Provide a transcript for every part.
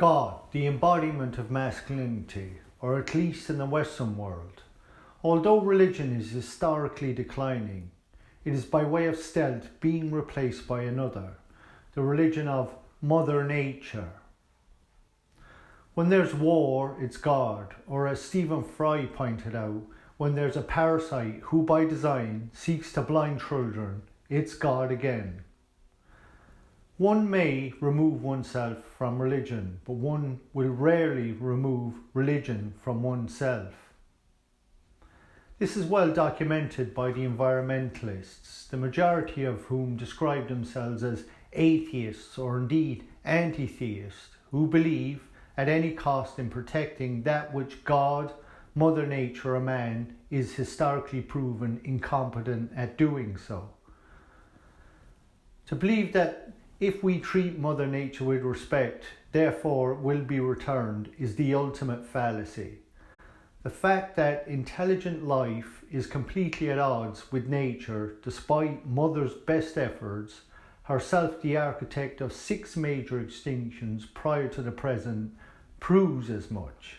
God, the embodiment of masculinity, or at least in the Western world. Although religion is historically declining, it is by way of stealth being replaced by another, the religion of Mother Nature. When there's war, it's God, or as Stephen Fry pointed out, when there's a parasite who by design seeks to blind children, it's God again. One may remove oneself from religion, but one will rarely remove religion from oneself. This is well documented by the environmentalists, the majority of whom describe themselves as atheists or indeed anti-theists, who believe at any cost in protecting that which God, Mother Nature, or man is historically proven incompetent at doing so. To believe that if we treat Mother Nature with respect, therefore will be returned, is the ultimate fallacy. The fact that intelligent life is completely at odds with nature, despite Mother's best efforts, herself the architect of 6 major extinctions prior to the present, proves as much.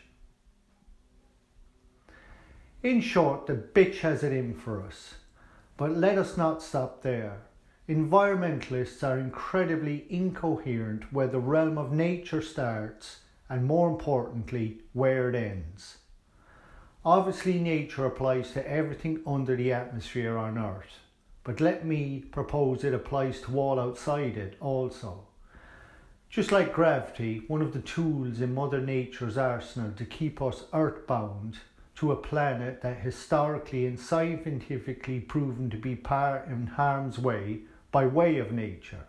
In short, the bitch has it in for us. But let us not stop there. Environmentalists are incredibly incoherent where the realm of nature starts and, more importantly, where it ends. Obviously, nature applies to everything under the atmosphere on Earth, but let me propose it applies to all outside it also. Just like gravity, one of the tools in Mother Nature's arsenal to keep us earthbound to a planet that historically and scientifically proven to be in harm's way by way of nature.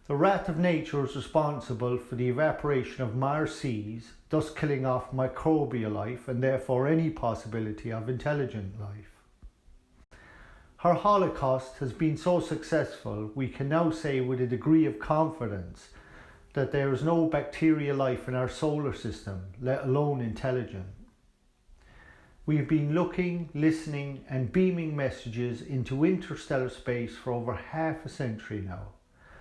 The wrath of nature is responsible for the evaporation of Mars seas, thus killing off microbial life and therefore any possibility of intelligent life. Her holocaust has been so successful, we can now say with a degree of confidence that there is no bacterial life in our solar system, let alone intelligent. We've been looking, listening and beaming messages into interstellar space for over half a century now.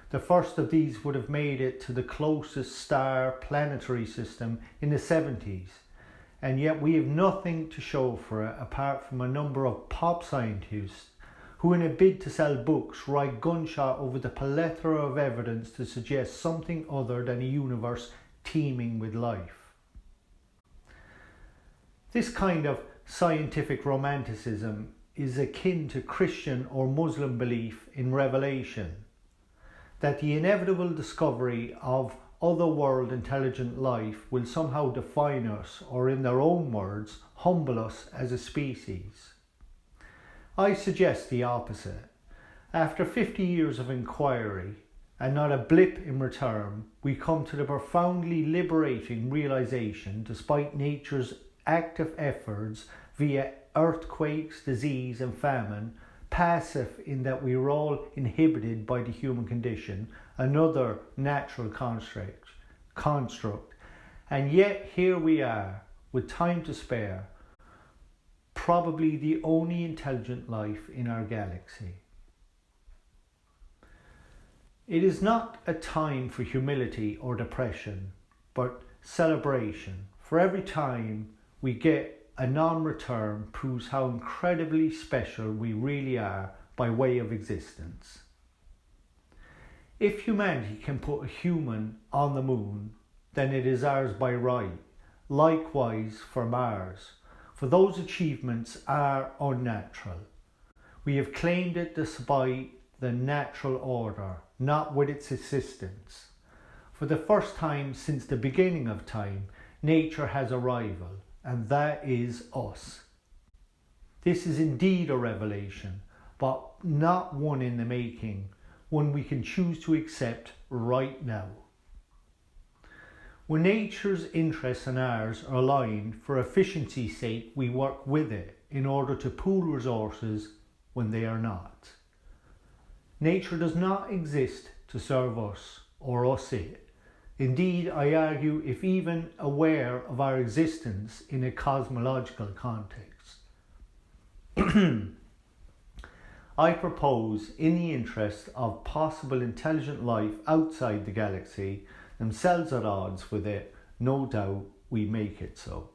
The first of these would have made it to the closest star planetary system in the 70s, and yet we have nothing to show for it apart from a number of pop scientists who, in a bid to sell books, ride gunshot over the plethora of evidence to suggest something other than a universe teeming with life. This kind of scientific romanticism is akin to Christian or Muslim belief in revelation, that the inevitable discovery of otherworld intelligent life will somehow define us, or in their own words, humble us as a species. I suggest the opposite. After 50 years of inquiry, and not a blip in return, we come to the profoundly liberating realization, despite nature's active efforts via earthquakes, disease and famine, passive in that we are all inhibited by the human condition, another natural construct, and yet here we are, with time to spare, probably the only intelligent life in our galaxy. It is not a time for humility or depression, but celebration. For every time we get a non-return proves how incredibly special we really are by way of existence. If humanity can put a human on the moon, then it is ours by right. Likewise for Mars, for those achievements are unnatural. We have claimed it despite the natural order, not with its assistance. For the first time since the beginning of time, nature has a rival, and that is us. This is indeed a revelation, but not one in the making, one we can choose to accept right now. When nature's interests and ours are aligned, for efficiency's sake we work with it in order to pool resources when they are not. Nature does not exist to serve us or us it. Indeed, I argue, if even aware of our existence in a cosmological context. I propose, in the interest of possible intelligent life outside the galaxy, themselves at odds with it, no doubt we make it so.